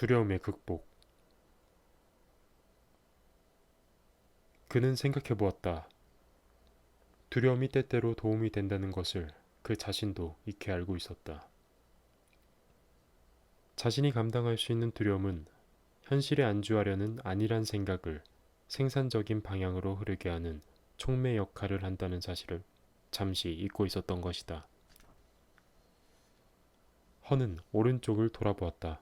두려움의 극복. 그는 생각해 보았다. 두려움이 때때로 도움이 된다는 것을 그 자신도 익히 알고 있었다. 자신이 감당할 수 있는 두려움은 현실에 안주하려는 안일한 생각을 생산적인 방향으로 흐르게 하는 촉매 역할을 한다는 사실을 잠시 잊고 있었던 것이다. 허는 오른쪽을 돌아보았다.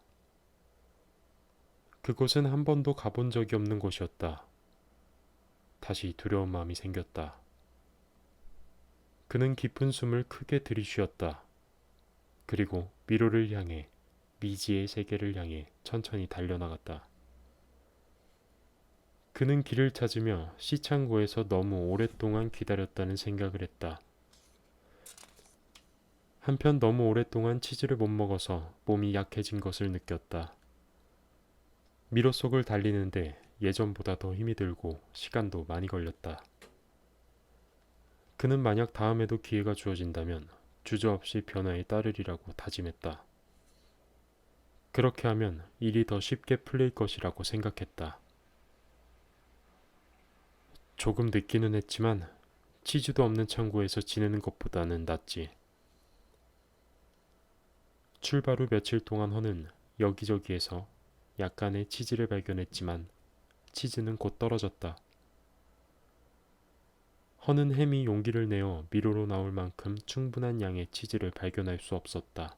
그곳은 한 번도 가본 적이 없는 곳이었다. 다시 두려운 마음이 생겼다. 그는 깊은 숨을 크게 들이쉬었다. 그리고 미로를 향해, 미지의 세계를 향해 천천히 달려나갔다. 그는 길을 찾으며 시창고에서 너무 오랫동안 기다렸다는 생각을 했다. 한편 너무 오랫동안 치즈를 못 먹어서 몸이 약해진 것을 느꼈다. 미로 속을 달리는데 예전보다 더 힘이 들고 시간도 많이 걸렸다. 그는 만약 다음에도 기회가 주어진다면 주저없이 변화에 따르리라고 다짐했다. 그렇게 하면 일이 더 쉽게 풀릴 것이라고 생각했다. 조금 늦기는 했지만 치즈도 없는 창고에서 지내는 것보다는 낫지. 출발 후 며칠 동안 허는 여기저기에서 약간의 치즈를 발견했지만 치즈는 곧 떨어졌다. 허는 햄이 용기를 내어 미로로 나올 만큼 충분한 양의 치즈를 발견할 수 없었다.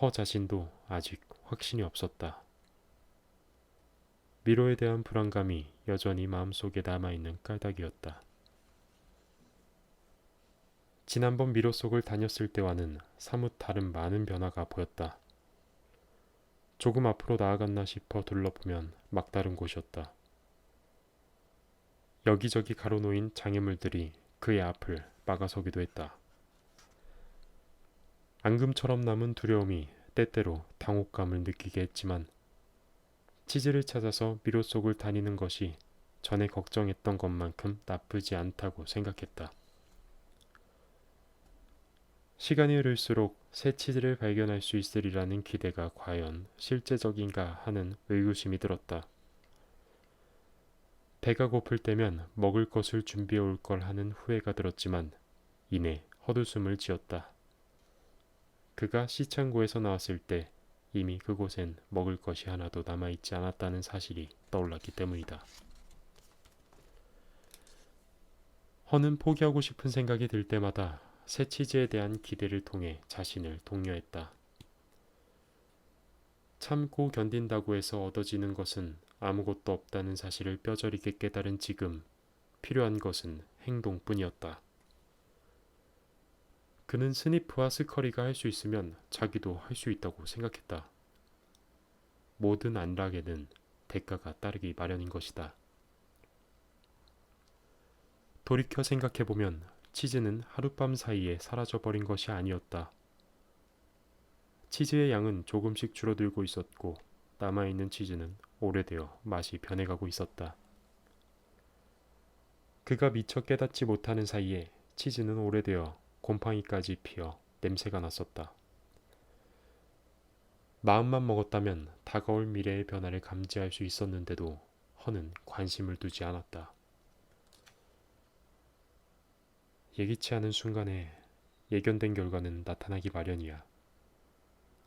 허 자신도 아직 확신이 없었다. 미로에 대한 불안감이 여전히 마음속에 남아있는 까닭이었다. 지난번 미로 속을 다녔을 때와는 사뭇 다른 많은 변화가 보였다. 조금 앞으로 나아갔나 싶어 둘러보면 막다른 곳이었다. 여기저기 가로놓인 장애물들이 그의 앞을 막아서기도 했다. 앙금처럼 남은 두려움이 때때로 당혹감을 느끼게 했지만 치즈를 찾아서 미로 속을 다니는 것이 전에 걱정했던 것만큼 나쁘지 않다고 생각했다. 시간이 흐를수록 새 치즈를 발견할 수 있으리라는 기대가 과연 실제적인가 하는 의구심이 들었다. 배가 고플 때면 먹을 것을 준비해 올 걸 하는 후회가 들었지만 이내 헛웃음을 지었다. 그가 시창고에서 나왔을 때 이미 그곳엔 먹을 것이 하나도 남아있지 않았다는 사실이 떠올랐기 때문이다. 허는 포기하고 싶은 생각이 들 때마다 새 치즈에 대한 기대를 통해 자신을 독려했다. 참고 견딘다고 해서 얻어지는 것은 아무것도 없다는 사실을 뼈저리게 깨달은 지금 필요한 것은 행동뿐이었다. 그는 스니프와 스커리가 할 수 있으면 자기도 할 수 있다고 생각했다. 모든 안락에는 대가가 따르기 마련인 것이다. 돌이켜 생각해보면 치즈는 하룻밤 사이에 사라져버린 것이 아니었다. 치즈의 양은 조금씩 줄어들고 있었고 남아있는 치즈는 오래되어 맛이 변해가고 있었다. 그가 미처 깨닫지 못하는 사이에 치즈는 오래되어 곰팡이까지 피어 냄새가 났었다. 마음만 먹었다면 다가올 미래의 변화를 감지할 수 있었는데도 허는 관심을 두지 않았다. 예기치 않은 순간에 예견된 결과는 나타나기 마련이야.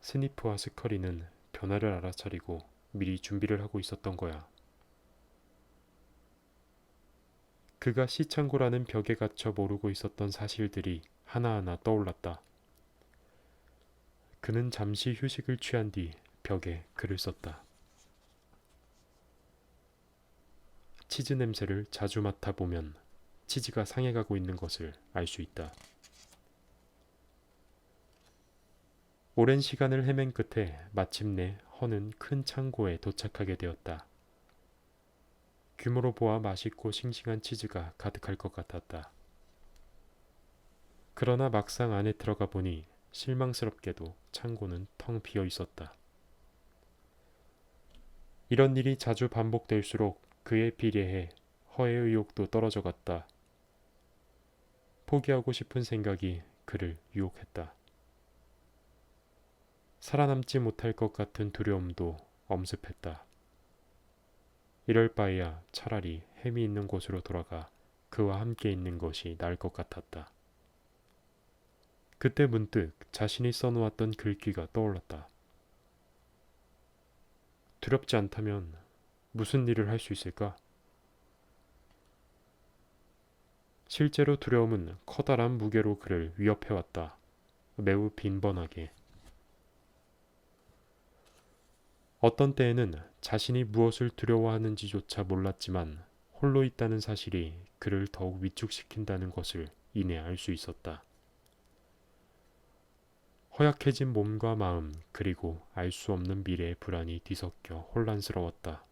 스니프와 스커리는 변화를 알아차리고 미리 준비를 하고 있었던 거야. 그가 시창고라는 벽에 갇혀 모르고 있었던 사실들이 하나하나 떠올랐다. 그는 잠시 휴식을 취한 뒤 벽에 글을 썼다. 치즈 냄새를 자주 맡아보면 치즈가 상해가고 있는 것을 알 수 있다. 오랜 시간을 헤맨 끝에 마침내 허는 큰 창고에 도착하게 되었다. 규모로 보아 맛있고 싱싱한 치즈가 가득할 것 같았다. 그러나 막상 안에 들어가 보니 실망스럽게도 창고는 텅 비어 있었다. 이런 일이 자주 반복될수록 그에 비례해 허의 의욕도 떨어져 갔다. 포기하고 싶은 생각이 그를 유혹했다. 살아남지 못할 것 같은 두려움도 엄습했다. 이럴 바에야 차라리 햄이 있는 곳으로 돌아가 그와 함께 있는 것이 나을 것 같았다. 그때 문득 자신이 써놓았던 글귀가 떠올랐다. 두렵지 않다면 무슨 일을 할 수 있을까? 실제로 두려움은 커다란 무게로 그를 위협해왔다. 매우 빈번하게. 어떤 때에는 자신이 무엇을 두려워하는지조차 몰랐지만 홀로 있다는 사실이 그를 더욱 위축시킨다는 것을 이내 알 수 있었다. 허약해진 몸과 마음 그리고 알 수 없는 미래의 불안이 뒤섞여 혼란스러웠다.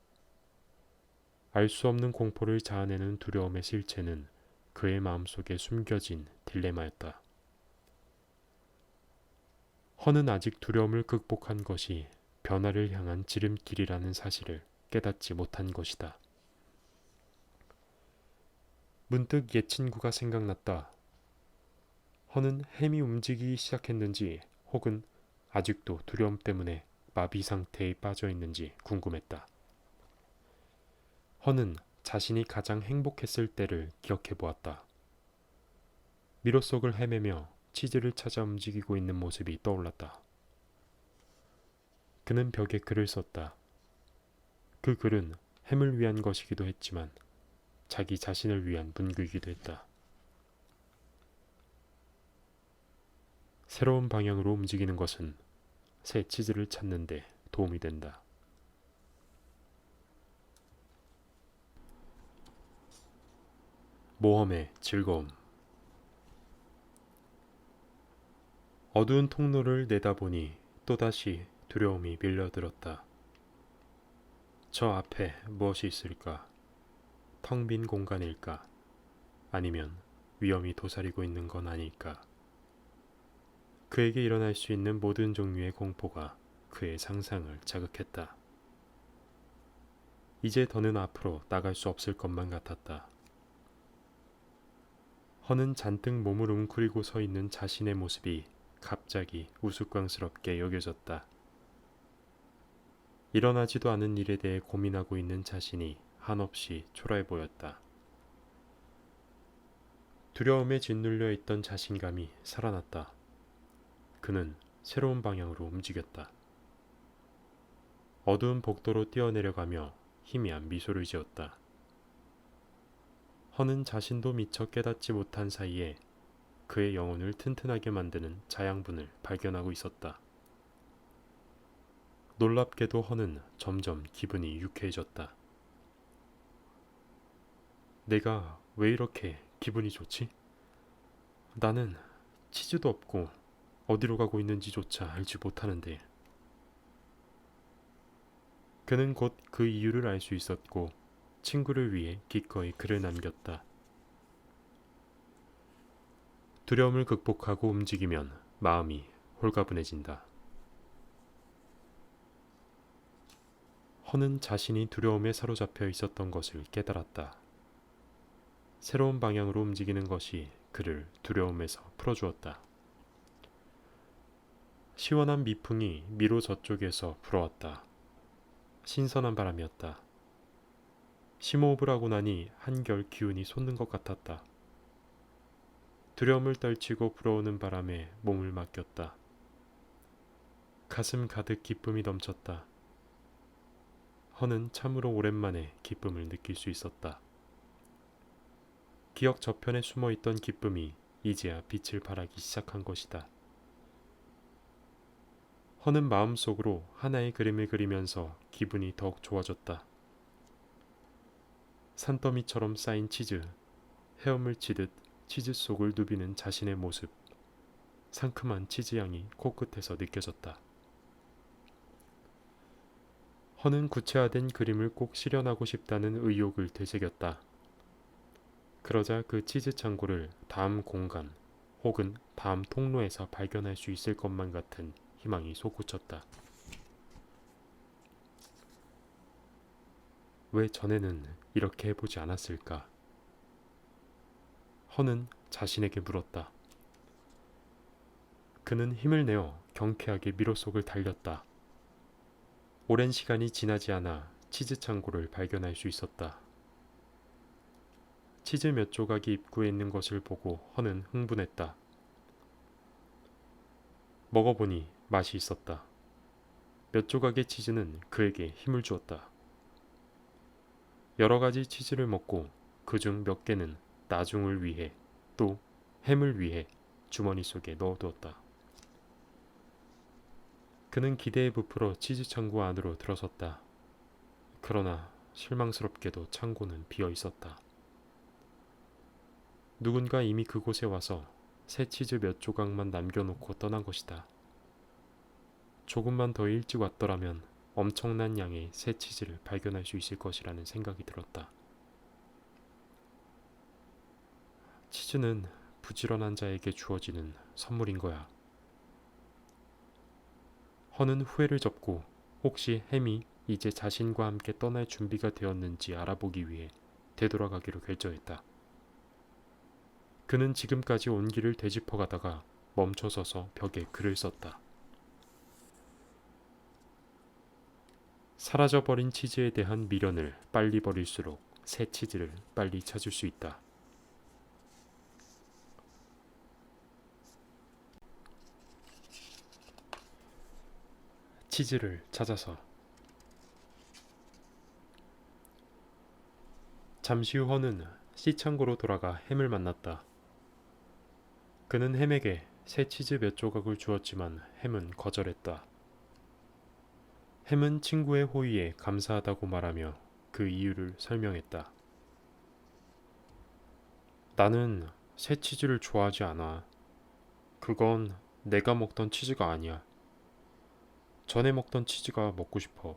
알 수 없는 공포를 자아내는 두려움의 실체는 그의 마음속에 숨겨진 딜레마였다. 허는 아직 두려움을 극복한 것이 변화를 향한 지름길이라는 사실을 깨닫지 못한 것이다. 문득 옛 친구가 생각났다. 허는 햄이 움직이기 시작했는지 혹은 아직도 두려움 때문에 마비 상태에 빠져 있는지 궁금했다. 허는 자신이 가장 행복했을 때를 기억해 보았다. 미로 속을 헤매며 치즈를 찾아 움직이고 있는 모습이 떠올랐다. 그는 벽에 글을 썼다. 그 글은 햄을 위한 것이기도 했지만 자기 자신을 위한 문구이기도 했다. 새로운 방향으로 움직이는 것은 새 치즈를 찾는 데 도움이 된다. 모험의 즐거움. 어두운 통로를 내다보니 또다시 두려움이 밀려들었다. 저 앞에 무엇이 있을까? 텅 빈 공간일까? 아니면 위험이 도사리고 있는 건 아닐까? 그에게 일어날 수 있는 모든 종류의 공포가 그의 상상을 자극했다. 이제 더는 앞으로 나갈 수 없을 것만 같았다. 허는 잔뜩 몸을 웅크리고 서 있는 자신의 모습이 갑자기 우스꽝스럽게 여겨졌다. 일어나지도 않은 일에 대해 고민하고 있는 자신이 한없이 초라해 보였다. 두려움에 짓눌려 있던 자신감이 살아났다. 그는 새로운 방향으로 움직였다. 어두운 복도로 뛰어내려가며 희미한 미소를 지었다. 허는 자신도 미처 깨닫지 못한 사이에 그의 영혼을 튼튼하게 만드는 자양분을 발견하고 있었다. 놀랍게도 허는 점점 기분이 유쾌해졌다. 내가 왜 이렇게 기분이 좋지? 나는 치즈도 없고 어디로 가고 있는지조차 알지 못하는데. 그는 곧 그 이유를 알 수 있었고 친구를 위해 기꺼이 글을 남겼다. 두려움을 극복하고 움직이면 마음이 홀가분해진다. 허는 자신이 두려움에 사로잡혀 있었던 것을 깨달았다. 새로운 방향으로 움직이는 것이 그를 두려움에서 풀어주었다. 시원한 미풍이 미로 저쪽에서 불어왔다. 신선한 바람이었다. 심호흡을 하고 나니 한결 기운이 솟는 것 같았다. 두려움을 떨치고 불어오는 바람에 몸을 맡겼다. 가슴 가득 기쁨이 넘쳤다. 허는 참으로 오랜만에 기쁨을 느낄 수 있었다. 기억 저편에 숨어있던 기쁨이 이제야 빛을 발하기 시작한 것이다. 허는 마음속으로 하나의 그림을 그리면서 기분이 더욱 좋아졌다. 산더미처럼 쌓인 치즈, 헤엄을 치듯 치즈 속을 누비는 자신의 모습, 상큼한 치즈향이 코끝에서 느껴졌다. 허는 구체화된 그림을 꼭 실현하고 싶다는 의욕을 되새겼다. 그러자 그 치즈 창고를 다음 공간 혹은 다음 통로에서 발견할 수 있을 것만 같은 희망이 솟구쳤다. 왜 전에는 이렇게 해보지 않았을까? 허는 자신에게 물었다. 그는 힘을 내어 경쾌하게 미로 속을 달렸다. 오랜 시간이 지나지 않아 치즈 창고를 발견할 수 있었다. 치즈 몇 조각이 입구에 있는 것을 보고 허는 흥분했다. 먹어보니 맛이 있었다. 몇 조각의 치즈는 그에게 힘을 주었다. 여러 가지 치즈를 먹고 그중 몇 개는 나중을 위해 또 햄을 위해 주머니 속에 넣어두었다. 그는 기대에 부풀어 치즈 창고 안으로 들어섰다. 그러나 실망스럽게도 창고는 비어 있었다. 누군가 이미 그곳에 와서 새 치즈 몇 조각만 남겨놓고 떠난 것이다. 조금만 더 일찍 왔더라면 엄청난 양의 새 치즈를 발견할 수 있을 것이라는 생각이 들었다. 치즈는 부지런한 자에게 주어지는 선물인 거야. 허는 후회를 접고 혹시 햄이 이제 자신과 함께 떠날 준비가 되었는지 알아보기 위해 되돌아가기로 결정했다. 그는 지금까지 온 길을 되짚어 가다가 멈춰서서 벽에 글을 썼다. 사라져버린 치즈에 대한 미련을 빨리 버릴수록 새 치즈를 빨리 찾을 수 있다. 치즈를 찾아서. 잠시 후 허는 시창고로 돌아가 햄을 만났다. 그는 햄에게 새 치즈 몇 조각을 주었지만 햄은 거절했다. 햄은 친구의 호의에 감사하다고 말하며 그 이유를 설명했다. 나는 새 치즈를 좋아하지 않아. 그건 내가 먹던 치즈가 아니야. 전에 먹던 치즈가 먹고 싶어.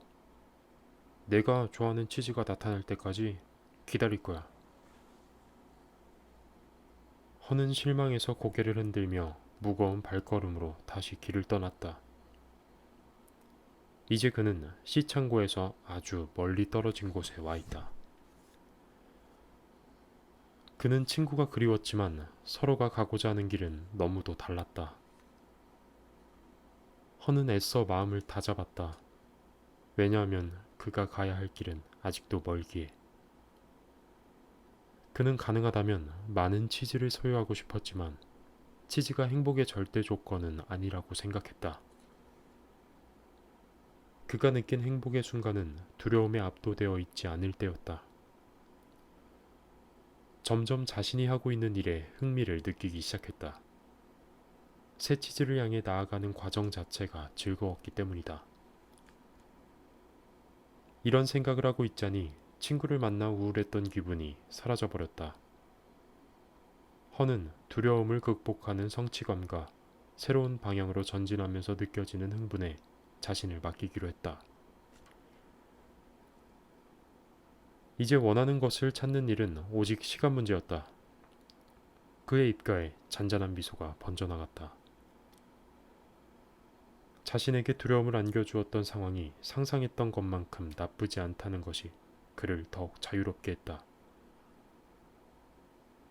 내가 좋아하는 치즈가 나타날 때까지 기다릴 거야. 허는 실망해서 고개를 흔들며 무거운 발걸음으로 다시 길을 떠났다. 이제 그는 시창고에서 아주 멀리 떨어진 곳에 와 있다. 그는 친구가 그리웠지만 서로가 가고자 하는 길은 너무도 달랐다. 허는 애써 마음을 다잡았다. 왜냐하면 그가 가야 할 길은 아직도 멀기에. 그는 가능하다면 많은 치즈를 소유하고 싶었지만 치즈가 행복의 절대 조건은 아니라고 생각했다. 그가 느낀 행복의 순간은 두려움에 압도되어 있지 않을 때였다. 점점 자신이 하고 있는 일에 흥미를 느끼기 시작했다. 새 치즈를 향해 나아가는 과정 자체가 즐거웠기 때문이다. 이런 생각을 하고 있자니 친구를 만나 우울했던 기분이 사라져버렸다. 허는 두려움을 극복하는 성취감과 새로운 방향으로 전진하면서 느껴지는 흥분에 자신을 맡기기로 했다. 이제 원하는 것을 찾는 일은 오직 시간 문제였다. 그의 입가에 잔잔한 미소가 번져나갔다. 자신에게 두려움을 안겨주었던 상황이 상상했던 것만큼 나쁘지 않다는 것이 그를 더욱 자유롭게 했다.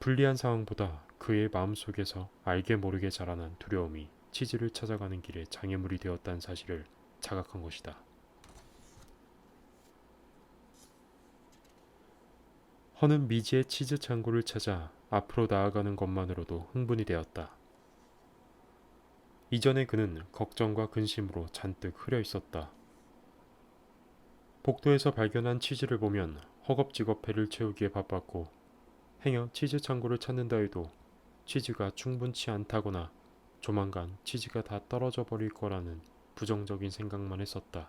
불리한 상황보다 그의 마음속에서 알게 모르게 자라난 두려움이 치즈를 찾아가는 길에 장애물이 되었다는 사실을 자각한 것이다. 허는 미지의 치즈 창고를 찾아 앞으로 나아가는 것만으로도 흥분이 되었다. 이전에 그는 걱정과 근심으로 잔뜩 흐려 있었다. 복도에서 발견한 치즈를 보면 허겁지겁 배를 채우기에 바빴고 행여 치즈 창고를 찾는다 해도 치즈가 충분치 않다거나 조만간 치즈가 다 떨어져 버릴 거라는 부정적인 생각만 했었다.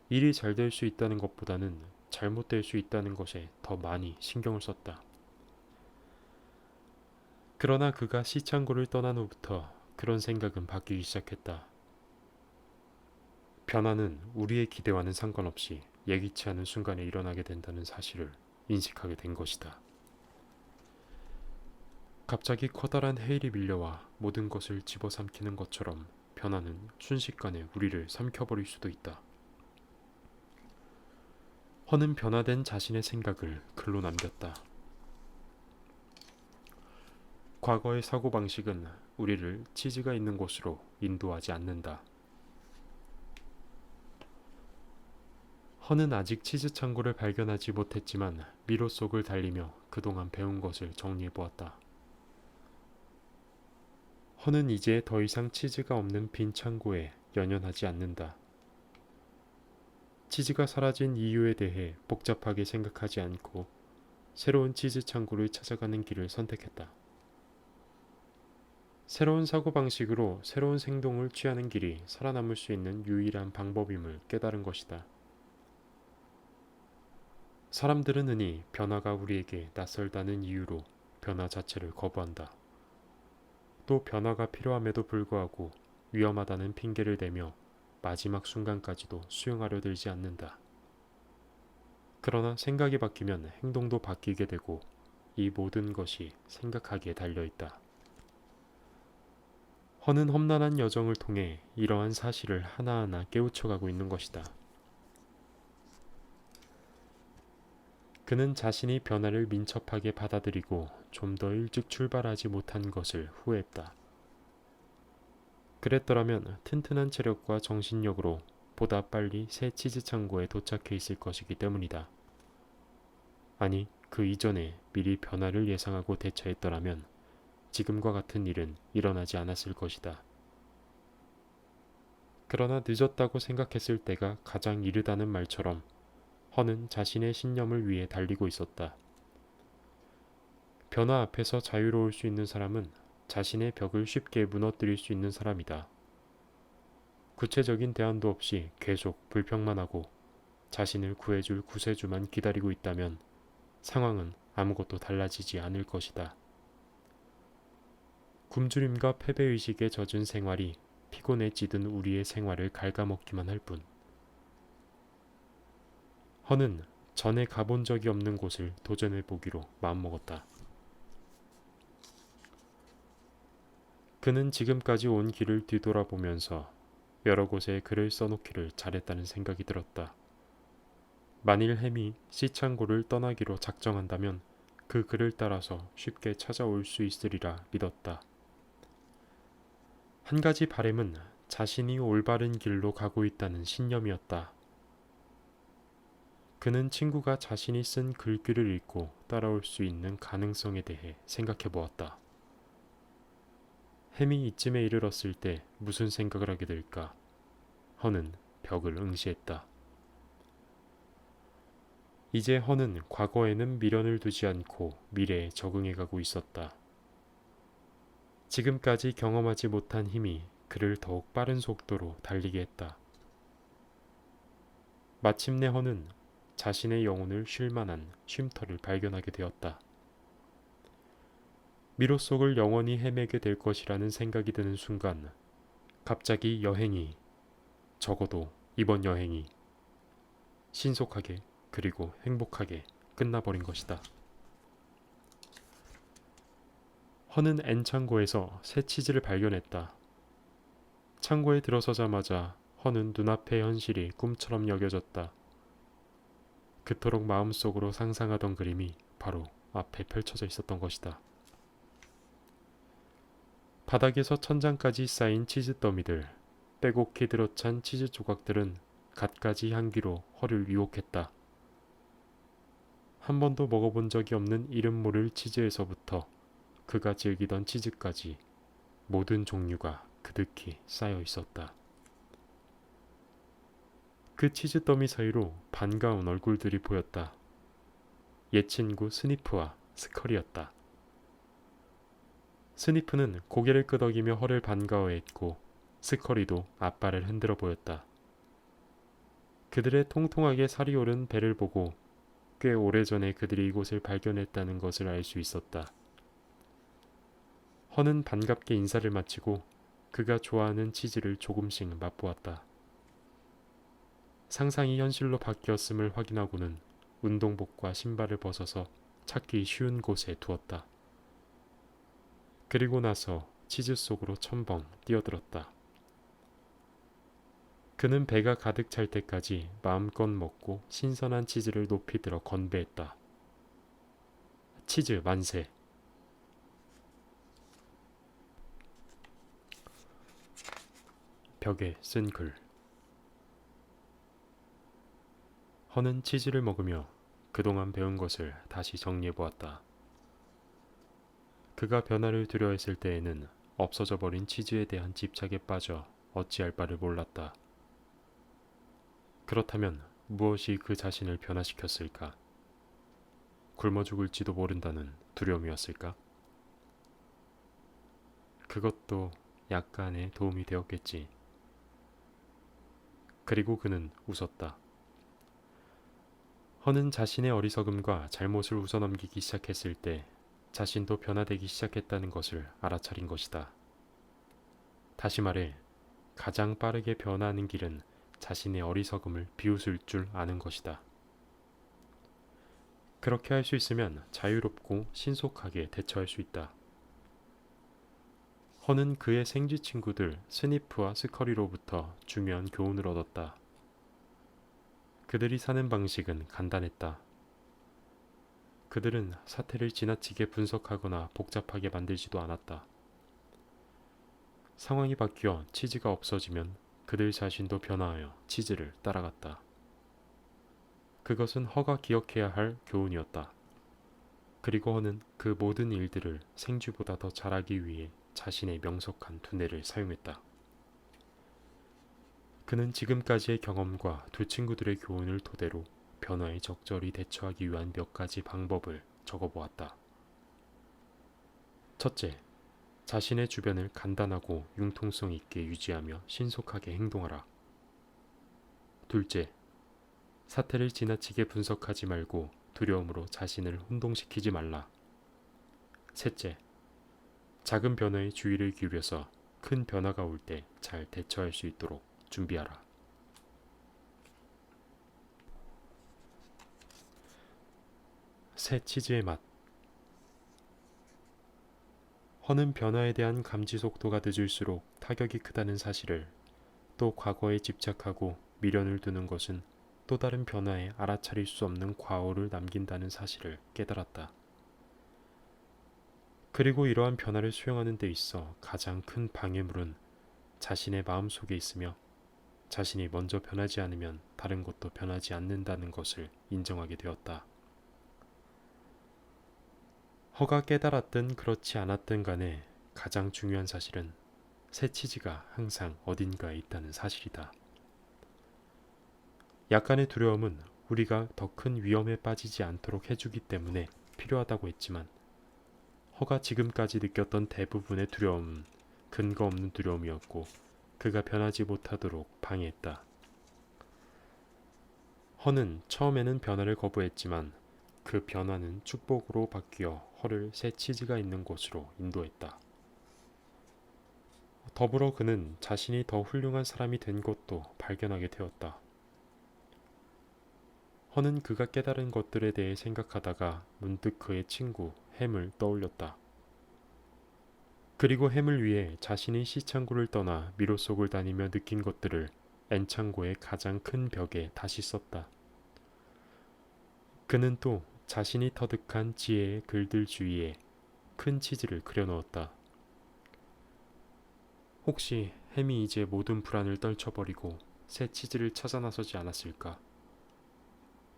일이 잘 될 수 있다는 것보다는 잘못될 수 있다는 것에 더 많이 신경을 썼다. 그러나 그가 시창고를 떠난 후부터 그런 생각은 바뀌기 시작했다. 변화는 우리의 기대와는 상관없이 예기치 않은 순간에 일어나게 된다는 사실을 인식하게 된 것이다. 갑자기 커다란 해일이 밀려와 모든 것을 집어삼키는 것처럼 변화는 순식간에 우리를 삼켜버릴 수도 있다. 허는 변화된 자신의 생각을 글로 남겼다. 과거의 사고방식은 우리를 치즈가 있는 곳으로 인도하지 않는다. 허는 아직 치즈 창고를 발견하지 못했지만 미로 속을 달리며 그동안 배운 것을 정리해보았다. 허는 이제 더 이상 치즈가 없는 빈 창고에 연연하지 않는다. 치즈가 사라진 이유에 대해 복잡하게 생각하지 않고 새로운 치즈 창고를 찾아가는 길을 선택했다. 새로운 사고방식으로 새로운 행동을 취하는 길이 살아남을 수 있는 유일한 방법임을 깨달은 것이다. 사람들은 흔히 변화가 우리에게 낯설다는 이유로 변화 자체를 거부한다. 또 변화가 필요함에도 불구하고 위험하다는 핑계를 대며 마지막 순간까지도 수용하려 들지 않는다. 그러나 생각이 바뀌면 행동도 바뀌게 되고 이 모든 것이 생각하기에 달려있다. 허는 험난한 여정을 통해 이러한 사실을 하나하나 깨우쳐가고 있는 것이다. 그는 자신이 변화를 민첩하게 받아들이고 좀 더 일찍 출발하지 못한 것을 후회했다. 그랬더라면 튼튼한 체력과 정신력으로 보다 빨리 새 치즈 창고에 도착해 있을 것이기 때문이다. 아니, 그 이전에 미리 변화를 예상하고 대처했더라면 지금과 같은 일은 일어나지 않았을 것이다. 그러나 늦었다고 생각했을 때가 가장 이르다는 말처럼 허는 자신의 신념을 위해 달리고 있었다. 변화 앞에서 자유로울 수 있는 사람은 자신의 벽을 쉽게 무너뜨릴 수 있는 사람이다. 구체적인 대안도 없이 계속 불평만 하고 자신을 구해줄 구세주만 기다리고 있다면 상황은 아무것도 달라지지 않을 것이다. 굶주림과 패배의식에 젖은 생활이 피곤에 찌든 우리의 생활을 갉아먹기만 할 뿐. 허는 전에 가본 적이 없는 곳을 도전해보기로 마음먹었다. 그는 지금까지 온 길을 뒤돌아보면서 여러 곳에 글을 써놓기를 잘했다는 생각이 들었다. 만일 햄이 시창고를 떠나기로 작정한다면 그 글을 따라서 쉽게 찾아올 수 있으리라 믿었다. 한 가지 바램은 자신이 올바른 길로 가고 있다는 신념이었다. 그는 친구가 자신이 쓴 글귀를 읽고 따라올 수 있는 가능성에 대해 생각해 보았다. 햄이 이쯤에 이르렀을 때 무슨 생각을 하게 될까? 허는 벽을 응시했다. 이제 허는 과거에는 미련을 두지 않고 미래에 적응해 가고 있었다. 지금까지 경험하지 못한 힘이 그를 더욱 빠른 속도로 달리게 했다. 마침내 허는 자신의 영혼을 쉴 만한 쉼터를 발견하게 되었다. 미로 속을 영원히 헤매게 될 것이라는 생각이 드는 순간 갑자기 여행이, 적어도 이번 여행이 신속하게 그리고 행복하게 끝나버린 것이다. 허는 N 창고에서 새 치즈를 발견했다. 창고에 들어서자마자 허는 눈앞의 현실이 꿈처럼 여겨졌다. 그토록 마음속으로 상상하던 그림이 바로 앞에 펼쳐져 있었던 것이다. 바닥에서 천장까지 쌓인 치즈 더미들, 빼곡히 들어찬 치즈 조각들은 갖가지 향기로 허를 유혹했다. 한 번도 먹어본 적이 없는 이름 모를 치즈에서부터 그가 즐기던 치즈까지 모든 종류가 그득히 쌓여 있었다. 그 치즈 더미 사이로 반가운 얼굴들이 보였다. 옛 친구 스니프와 스컬이었다. 스니프는 고개를 끄덕이며 허를 반가워했고 스컬이도 앞발을 흔들어 보였다. 그들의 통통하게 살이 오른 배를 보고 꽤 오래전에 그들이 이곳을 발견했다는 것을 알 수 있었다. 허는 반갑게 인사를 마치고 그가 좋아하는 치즈를 조금씩 맛보았다. 상상이 현실로 바뀌었음을 확인하고는 운동복과 신발을 벗어서 찾기 쉬운 곳에 두었다. 그리고 나서 치즈 속으로 첨벙 뛰어들었다. 그는 배가 가득 찰 때까지 마음껏 먹고 신선한 치즈를 높이 들어 건배했다. 치즈 만세! 벽에 쓴 글. 허는 치즈를 먹으며 그동안 배운 것을 다시 정리해보았다. 그가 변화를 두려워했을 때에는 없어져 버린 치즈에 대한 집착에 빠져 어찌할 바를 몰랐다. 그렇다면 무엇이 그 자신을 변화시켰을까? 굶어 죽을지도 모른다는 두려움이었을까? 그것도 약간의 도움이 되었겠지. 그리고 그는 웃었다. 허는 자신의 어리석음과 잘못을 웃어넘기기 시작했을 때 자신도 변화되기 시작했다는 것을 알아차린 것이다. 다시 말해, 가장 빠르게 변화하는 길은 자신의 어리석음을 비웃을 줄 아는 것이다. 그렇게 할 수 있으면 자유롭고 신속하게 대처할 수 있다. 허는 그의 생쥐 친구들 스니프와 스커리로부터 중요한 교훈을 얻었다. 그들이 사는 방식은 간단했다. 그들은 사태를 지나치게 분석하거나 복잡하게 만들지도 않았다. 상황이 바뀌어 치즈가 없어지면 그들 자신도 변화하여 치즈를 따라갔다. 그것은 허가 기억해야 할 교훈이었다. 그리고 허는 그 모든 일들을 생쥐보다 더 잘하기 위해 자신의 명석한 두뇌를 사용했다. 그는 지금까지의 경험과 두 친구들의 교훈을 토대로 변화에 적절히 대처하기 위한 몇 가지 방법을 적어보았다. 첫째, 자신의 주변을 간단하고 융통성 있게 유지하며 신속하게 행동하라. 둘째, 사태를 지나치게 분석하지 말고 두려움으로 자신을 혼동시키지 말라. 셋째, 작은 변화에 주의를 기울여서 큰 변화가 올 때 잘 대처할 수 있도록 준비하라. 새 치즈의 맛. 허는 변화에 대한 감지 속도가 늦을수록 타격이 크다는 사실을, 또 과거에 집착하고 미련을 두는 것은 또 다른 변화에 알아차릴 수 없는 과오를 남긴다는 사실을 깨달았다. 그리고 이러한 변화를 수용하는 데 있어 가장 큰 방해물은 자신의 마음 속에 있으며, 자신이 먼저 변하지 않으면 다른 것도 변하지 않는다는 것을 인정하게 되었다. 허가 깨달았든 그렇지 않았든 간에 가장 중요한 사실은 새 치즈가 항상 어딘가에 있다는 사실이다. 약간의 두려움은 우리가 더 큰 위험에 빠지지 않도록 해주기 때문에 필요하다고 했지만, 허가 지금까지 느꼈던 대부분의 두려움은 근거 없는 두려움이었고 그가 변하지 못하도록 방해했다. 허는 처음에는 변화를 거부했지만 그 변화는 축복으로 바뀌어 허를 새 치즈가 있는 곳으로 인도했다. 더불어 그는 자신이 더 훌륭한 사람이 된 것도 발견하게 되었다. 허는 그가 깨달은 것들에 대해 생각하다가 문득 그의 친구 햄을 떠올렸다. 그리고 햄을 위해 자신이 시창고를 떠나 미로 속을 다니며 느낀 것들을 엔창고의 가장 큰 벽에 다시 썼다. 그는 또 자신이 터득한 지혜의 글들 주위에 큰 치즈를 그려넣었다. 혹시 햄이 이제 모든 불안을 떨쳐버리고 새 치즈를 찾아 나서지 않았을까?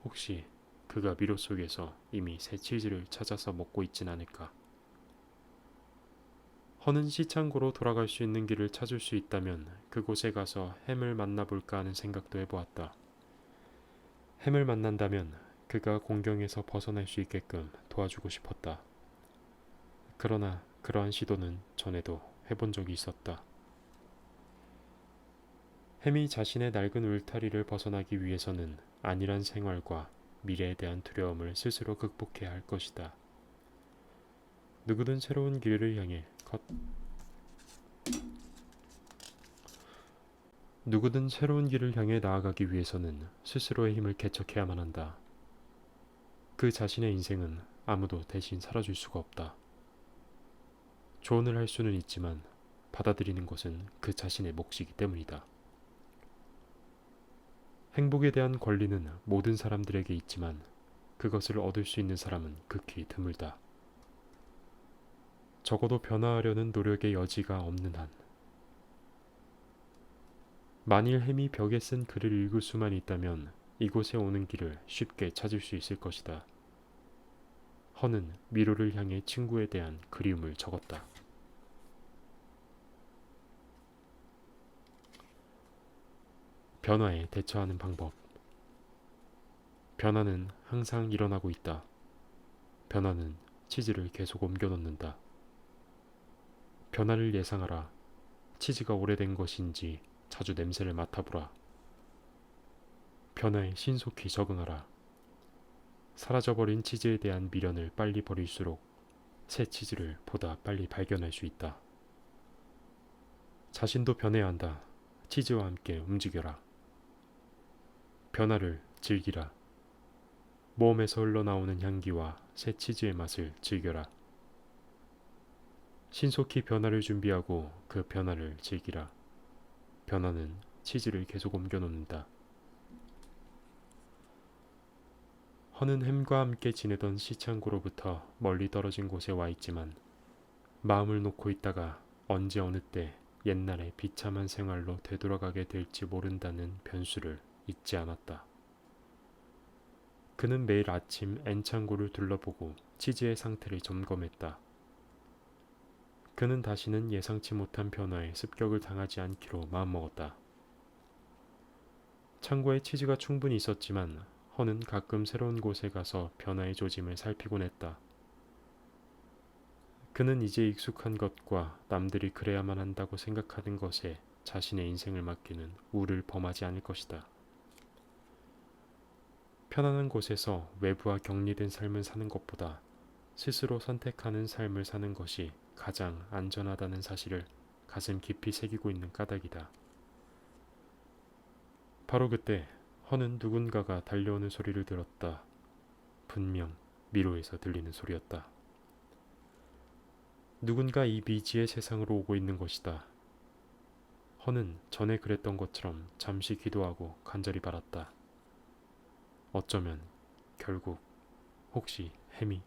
혹시 그가 미로 속에서 이미 새 치즈를 찾아서 먹고 있진 않을까? 허는 시창고로 돌아갈 수 있는 길을 찾을 수 있다면 그곳에 가서 햄을 만나볼까 하는 생각도 해보았다. 햄을 만난다면 그가 공경에서 벗어날 수 있게끔 도와주고 싶었다. 그러나 그러한 시도는 전에도 해본 적이 있었다. 햄이 자신의 낡은 울타리를 벗어나기 위해서는 안일한 생활과 미래에 대한 두려움을 스스로 극복해야 할 것이다. 누구든 새로운 길을 향해 누구든 새로운 길을 향해 나아가기 위해서는 스스로의 힘을 개척해야만 한다. 그 자신의 인생은 아무도 대신 살아줄 수가 없다. 조언을 할 수는 있지만 받아들이는 것은 그 자신의 몫이기 때문이다. 행복에 대한 권리는 모든 사람들에게 있지만 그것을 얻을 수 있는 사람은 극히 드물다. 적어도 변화하려는 노력의 여지가 없는 한. 만일 햄이 벽에 쓴 글을 읽을 수만 있다면 이곳에 오는 길을 쉽게 찾을 수 있을 것이다. 허는 미로를 향해 친구에 대한 그리움을 적었다. 변화에 대처하는 방법. 변화는 항상 일어나고 있다. 변화는 치즈를 계속 옮겨 놓는다. 변화를 예상하라. 치즈가 오래된 것인지 자주 냄새를 맡아보라. 변화에 신속히 적응하라. 사라져버린 치즈에 대한 미련을 빨리 버릴수록 새 치즈를 보다 빨리 발견할 수 있다. 자신도 변해야 한다. 치즈와 함께 움직여라. 변화를 즐기라. 모험에서 흘러나오는 향기와 새 치즈의 맛을 즐겨라. 신속히 변화를 준비하고 그 변화를 즐기라. 변화는 치즈를 계속 옮겨 놓는다. 허는 햄과 함께 지내던 시창고로부터 멀리 떨어진 곳에 와 있지만 마음을 놓고 있다가 언제 어느 때 옛날의 비참한 생활로 되돌아가게 될지 모른다는 변수를 잊지 않았다. 그는 매일 아침 엔창고를 둘러보고 치즈의 상태를 점검했다. 그는 다시는 예상치 못한 변화에 습격을 당하지 않기로 마음먹었다. 창고에 치즈가 충분히 있었지만 허는 가끔 새로운 곳에 가서 변화의 조짐을 살피곤 했다. 그는 이제 익숙한 것과 남들이 그래야만 한다고 생각하는 것에 자신의 인생을 맡기는 우를 범하지 않을 것이다. 편안한 곳에서 외부와 격리된 삶을 사는 것보다 스스로 선택하는 삶을 사는 것이 가장 안전하다는 사실을 가슴 깊이 새기고 있는 까닭이다. 바로 그때 허는 누군가가 달려오는 소리를 들었다. 분명 미로에서 들리는 소리였다. 누군가 이 미지의 세상으로 오고 있는 것이다. 허는 전에 그랬던 것처럼 잠시 기도하고 간절히 바랐다. 어쩌면 결국 혹시 햄이